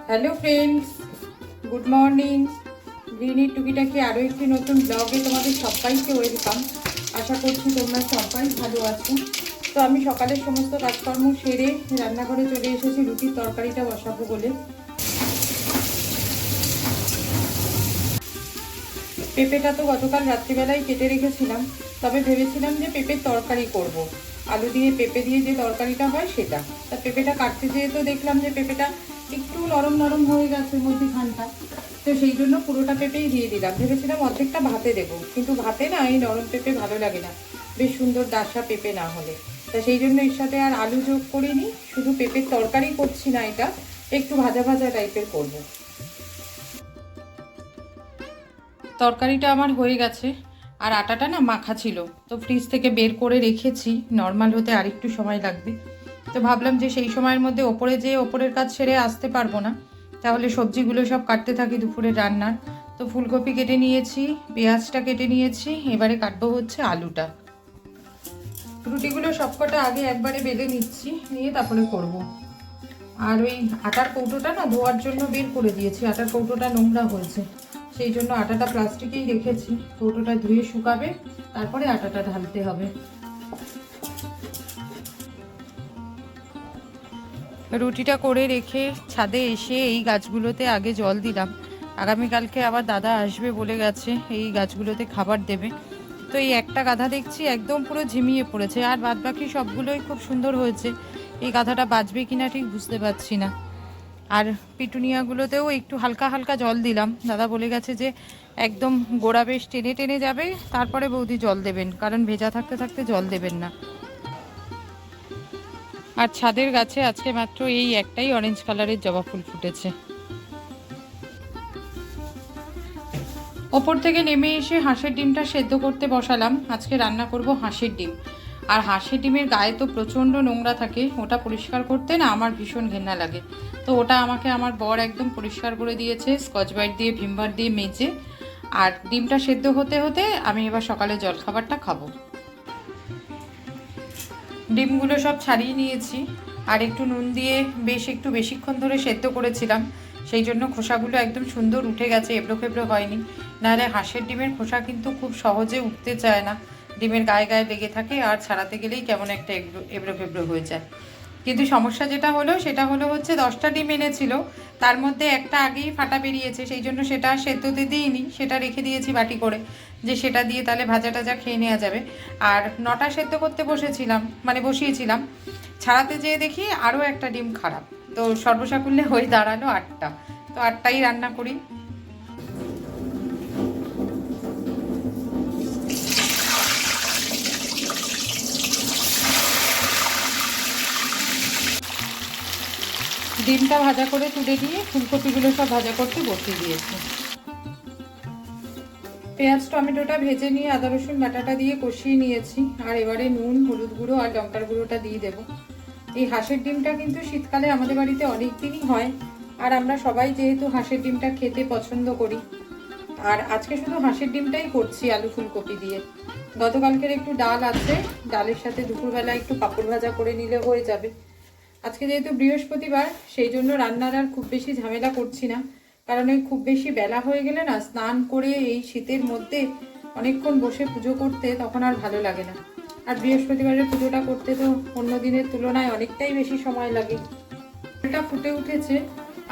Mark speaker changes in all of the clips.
Speaker 1: Hello friends, good morning. গ্রিনির টুকিটাকি আরও একটি নতুন ব্লগে তোমাদের সবাইকে ওয়েলকাম। আশা করছি তোমরা সবাই ভালো আছো। তো আমি সকালের সমস্ত কাজকর্ম সেরে রান্নাঘরে চলে এসেছি রুটির তরকারিটা বসাবো বলে। পেঁপেটা তো গতকাল রাত্রিবেলায় কেটে রেখেছিলাম, তবে ভেবেছিলাম যে পেঁপের তরকারি করব। আলু দিয়ে পেঁপে দিয়ে যে তরকারিটা হয় সেটা। তা পেঁপেটা কাটতে যেয়ে তো দেখলাম যে পেঁপেটা একটু নরম নরম হয়ে গেছে মধ্যিখানটা, তো সেই জন্য পুরোটা পেঁপেই দিয়ে দিলাম। ভেবেছিলাম অর্ধেকটা ভাতে দেবো, কিন্তু ভাতে না এই নরম পেঁপে ভালো লাগে না, বেশ সুন্দর ডাসা পেঁপে না হলে। তা সেই জন্য এর সাথে আর আলু যোগ করিনি, শুধু পেঁপের তরকারি করছি না, এটা একটু ভাজা ভাজা টাইপের করবো। তরকারিটা আমার হয়ে গেছে, আর আটাটা না মাখা ছিল, তো ফ্রিজ থেকে বের করে রেখেছি। নর্মাল হতে আর একটু সময় লাগবে, তো ভাবলাম যে সেই সময়ের মধ্যে ওপরে যেয়ে ওপরের কাজ সেরে আসতে পারবো না, তাহলে সবজিগুলো সব কাটতে থাকি দুপুরের রান্নার। তো ফুলকপি কেটে নিয়েছি, পেঁয়াজটা কেটে নিয়েছি, এবারে কাটবো হচ্ছে আলুটা। রুটিগুলো সবকটা আগে একবারে বেলে নিচ্ছি, নিয়ে তারপরে করব। আর ওই আটার কৌটোটা না ধোয়ার জন্য বের করে দিয়েছি, আটার কৌটোটা নোংরা হয়েছে, সেই জন্য আটাটা প্লাস্টিকেই রেখেছি। কৌটোটা ধুয়ে শুকাবে, তারপরে আটাটা ঢালতে হবে। রুটিটা করে রেখে ছাদে এসে এই গাছগুলোতে আগে জল দিলাম। আগামীকালকে আবার দাদা আসবে বলে গেছে, এই গাছগুলোতে খাবার দেবে। তো এই একটা গাধা দেখছি একদম পুরো ঝিমিয়ে পড়েছে, আর বাদবাকি সবগুলোই খুব সুন্দর হয়েছে। এই গাধাটা বাঁচবে কিনা ঠিক বুঝতে পারছি না। আর পিটুনিয়াগুলোতেও একটু হালকা হালকা জল দিলাম। দাদা বলে গেছে যে একদম গোড়া বেশ টেনে টেনে যাবে, তারপরে বৌদি জল দেবেন, কারণ ভেজা থাকতে থাকতে জল দেবেন না। আর ছাদের গাছে আজকে মাত্র এই একটাই অরেঞ্জ কালারের জবা ফুল ফুটেছে। ওপর থেকে নেমে এসে হাঁসের ডিমটা সেদ্ধ করতে বসালাম। আজকে রান্না করব হাঁসের ডিম। আর হাঁসের ডিমের গায়ে তো প্রচণ্ড নোংরা থাকে, ওটা পরিষ্কার করতে না আমার ভীষণ ঘেন্না লাগে। তো ওটা আমাকে আমার বর একদম পরিষ্কার করে দিয়েছে, স্কচ ব্রাইট দিয়ে ভিমবার দিয়ে মেজে। আর ডিমটা সেদ্ধ হতে হতে আমি এবার সকালে জলখাবারটা খাবো। ডিমগুলো সব ছাড়িয়ে নিয়েছি, আর একটু নুন দিয়ে বেশ একটু বেশিক্ষণ ধরে সেদ্ধ করেছিলাম, সেই জন্য খোসাগুলো একদম সুন্দর উঠে গেছে, এবড়ো খেবড়ো হয়নি। নাহলে হাঁসের ডিমের খোসা কিন্তু খুব সহজে উঠতে চায় না, ডিমের গায়ে গায়ে লেগে থাকে, আর ছাড়াতে গেলেই কেমন একটা এবড়ো খেবড়ো হয়ে যায়। কিন্তু সমস্যা যেটা হলো সেটা হলো হচ্ছে 10টা ডিম এনেছিল, তার মধ্যে একটা আগেই ফাটা বেরিয়েছে, সেই জন্য সেটা সেদ্ধতে দিইনি, সেটা রেখে দিয়েছি বাটি করে, যে সেটা দিয়ে তাহলে ভাজা টাজা খেয়ে নেওয়া যাবে। আর 9টা সেদ্ধ করতে বসিয়েছিলাম, ছাড়াতে যেয়ে দেখি আরও একটা ডিম খারাপ। তো সর্বসাকুল্যে হয়ে দাঁড়ালো 8টা। তো 8টাই রান্না করি। ডিমটা ভাজা করে তুলে দিয়ে ফুলকপিগুলো সব ভাজা করতে বসিয়ে দিয়েছি। পেঁয়াজ টমেটোটা ভেজে নিয়ে আদা রসুন বাটাটা দিয়ে কষিয়ে নিয়েছি, আর এবারে নুন হলুদ গুঁড়ো আর লঙ্কার গুঁড়োটা দিয়ে দেবো। এই হাঁসের ডিমটা কিন্তু শীতকালে আমাদের বাড়িতে অনেক দিনই হয়, আর আমরা সবাই যেহেতু হাঁসের ডিমটা খেতে পছন্দ করি। আর আজকে শুধু হাঁসের ডিমটাই করছি আলু ফুলকপি দিয়ে। গতকালকের একটু ডাল আছে, ডালের সাথে দুপুরবেলা একটু পাঁপড় ভাজা করে নিলে হয়ে যাবে। আজকে যেহেতু বৃহস্পতিবার, সেই জন্য রান্নার আর খুব বেশি ঝামেলা করছি না, কারণ ওই খুব বেশি বেলা হয়ে গেলে না স্নান করে এই শীতের মধ্যে অনেকক্ষণ বসে পুজো করতে তখন আর ভালো লাগে না। আর বৃহস্পতিবারের পুজোটা করতে তো অন্য দিনের তুলনায় অনেকটাই বেশি সময় লাগে। এটা ফুটে উঠেছে,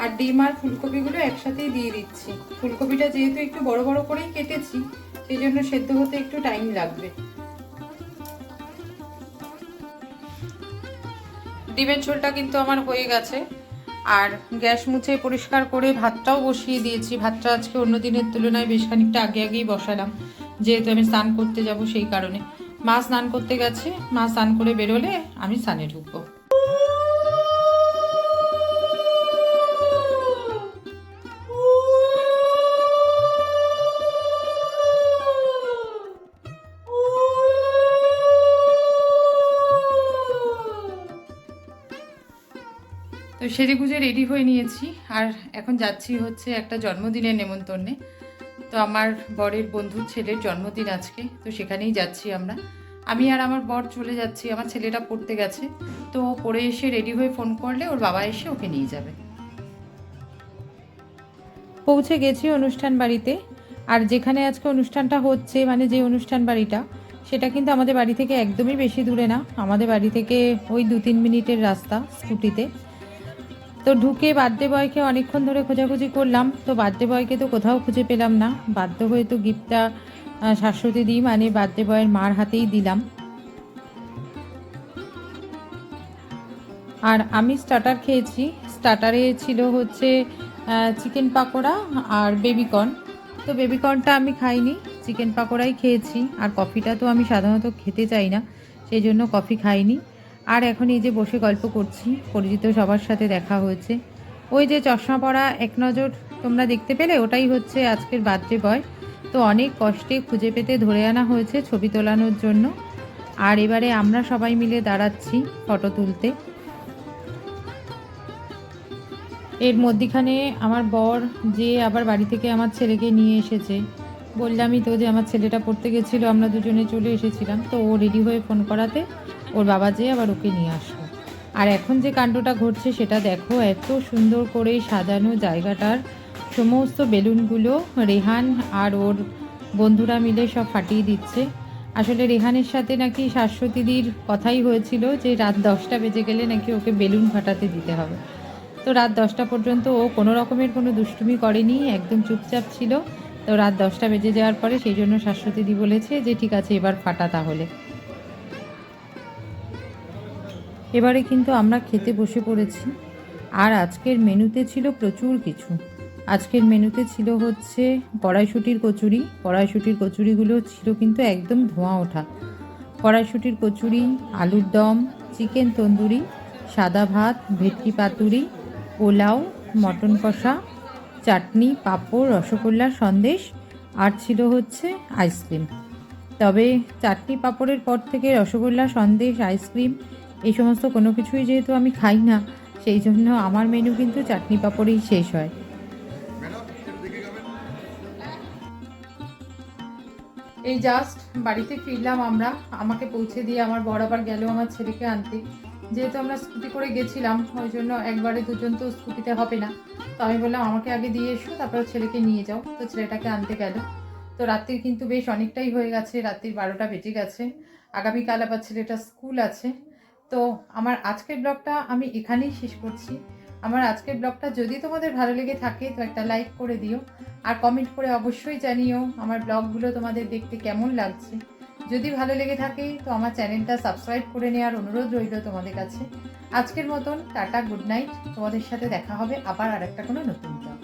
Speaker 1: আর ডিম আর ফুলকপিগুলো একসাথেই দিয়ে দিচ্ছি। ফুলকপিটা যেহেতু একটু বড় বড় করেই কেটেছি, সেই জন্য সেদ্ধ হতে একটু টাইম লাগবে। ডিমের ঝোলটা কিন্তু আমার হয়ে গেছে, আর গ্যাস মুছে পরিষ্কার করে ভাতটাও বসিয়ে দিয়েছি। ভাতটা আজকে অন্য দিনের তুলনায় বেশ খানিকটা আগে আগেই বসালাম, যেহেতু আমি স্নান করতে যাব সেই কারণে। মা স্নান করতে গেছে, মা স্নান করে বেরোলে আমি স্নানে ঢুকবো। তো সেজে গুজে রেডি হয়ে নিয়েছি, আর এখন যাচ্ছি হচ্ছে একটা জন্মদিনের নেমন্তন্নে। তো আমার বরের বন্ধুর ছেলের জন্মদিন আজকে, তো সেখানেই যাচ্ছি আমরা। আমি আর আমার বর চলে যাচ্ছি, আমার ছেলেটা পড়তে গেছে, তো পড়ে এসে রেডি হয়ে ফোন করলে ওর বাবা এসে ওকে নিয়ে যাবে। পৌঁছে গেছি অনুষ্ঠান বাড়িতে। আর যেখানে আজকে অনুষ্ঠানটা হচ্ছে, মানে যে অনুষ্ঠান বাড়িটা, সেটা কিন্তু আমাদের বাড়ি থেকে একদমই বেশি দূরে না। আমাদের বাড়ি থেকে ওই 2-3 মিনিটের রাস্তা স্কুটিতে। তো ঢুকে বার্থডে বয়কে অনেকক্ষণ ধরে খোঁজাখুঁজি করলাম, তো বার্থডে বয়কে তো কোথাও খুঁজে পেলাম না। বাধ্য হয়ে তো গিফটটা শাশ্বতী দি মানে বার্থডে বয়ের মার হাতেই দিলাম। আর আমি স্টার্টার খেয়েছি। স্টার্টারে ছিল হচ্ছে চিকেন পাকোড়া আর বেবিকর্ন। তো বেবিকর্নটা আমি খাইনি, চিকেন পাকোড়াই খেয়েছি। আর কফিটা তো আমি সাধারণত খেতে চাই না, সেই জন্য কফি খাইনি। আর এখন এই যে বসে গল্প করছি, পরিচিত সবার সাথে দেখা হয়েছে। ওই যে চশমা পরা এক নজর তোমরা দেখতে পেলে, ওটাই হচ্ছে আজকের বার্থডে বয়। তো অনেক কষ্টে খুঁজে পেতে ধরে আনা হয়েছে ছবি তোলানোর জন্য। আর এবারে আমরা সবাই মিলে দাঁড়াচ্ছি ফটো তুলতে। এর মধ্যিখানে আমার বর যে আবার বাড়ি থেকে আমার ছেলেকে নিয়ে এসেছে। বললামই তো যে আমার ছেলেটা পড়তে গেছিলো, আমরা দুজনে চলে এসেছিলাম। তো ও রেডি হয়ে ফোন করাতে ওর বাবা যেয়ে আবার ওকে নিয়ে আসলো। আর এখন যে কাণ্ডটা ঘটছে সেটা দেখো, এত সুন্দর করে সাজানো জায়গাটার সমস্ত বেলুনগুলো রেহান আর ওর বন্ধুরা মিলে সব ফাটিয়ে দিচ্ছে। আসলে রেহানের সাথে নাকি শাশ্বতীদির কথাই হয়েছিল যে রাত 10টা বেজে গেলে নাকি ওকে বেলুন ফাটাতে দিতে হবে। তো রাত 10টা পর্যন্ত ও কোনো রকমের কোনো দুষ্টুমি করেনি, একদম চুপচাপ ছিল। তো রাত 10টা বেজে যাওয়ার পরে সেই জন্য শাশ্বতীদি বলেছে যে ঠিক আছে এবার ফাটা তাহলে। এবারে কিন্তু আমরা খেতে বসে পড়েছি। আর আজকের মেনুতে ছিল প্রচুর কিছু। আজকের মেনুতে ছিল হচ্ছে কড়াইশুঁটির কচুরি। কড়াইশুঁটির কচুরিগুলো ছিল কিন্তু একদম ধোঁয়া ওঠা। কড়াইশুঁটির কচুরি, আলুর দম, চিকেন তন্দুরি, সাদা ভাত, ভেটকি পাতুরি, পোলাও, মটন কষা, চাটনি, পাঁপড়, রসগোল্লা, সন্দেশ, আর ছিল হচ্ছে আইসক্রিম। তবে চাটনি পাঁপড়ের পর থেকে রসগোল্লা, সন্দেশ, আইসক্রিম এই সমস্ত কোনো কিছুই যেহেতু আমি খাই না, সেই জন্য আমার মেনু কিন্তু চাটনি পাঁপড়েই শেষ হয়। এই জাস্ট বাড়িতে ফিরলাম আমরা। আমাকে পৌঁছে দিয়ে আমার বর আবার গেল আমার ছেলেকে আনতে। যেহেতু আমরা স্কুটি করে গেছিলাম, ওই জন্য একবারে দুজন তো স্কুটিতে হবে না। তো আমি বললাম আমাকে আগে দিয়ে এসো, তারপর ছেলেকে নিয়ে যাও। তো ছেলেটাকে আনতে গেল। তো রাত্রির কিন্তু বেশ অনেকটাই হয়ে গেছে, রাত্রির 12টা বেজে গেছে। আগামীকাল আবার ছেলেটার স্কুল আছে। তো আমার আজকের ব্লগটা আমি এখানেই শেষ করছি। আমার আজকের ব্লগটা যদি তোমাদের ভালো লেগে থাকে তো একটা লাইক করে দিও। আর কমেন্ট করে অবশ্যই জানিও আমার ব্লগগুলো তোমাদের দেখতে কেমন লাগছে। যদি ভালো লেগে থাকে তো আমার চ্যানেলটা সাবস্ক্রাইব করে নেওয়ার অনুরোধ রইল তোমাদের কাছে। আজকের মতন টাটা, গুড নাইট। তোমাদের সাথে দেখা হবে আবার আরেকটা কোনো নতুন ব্লগ।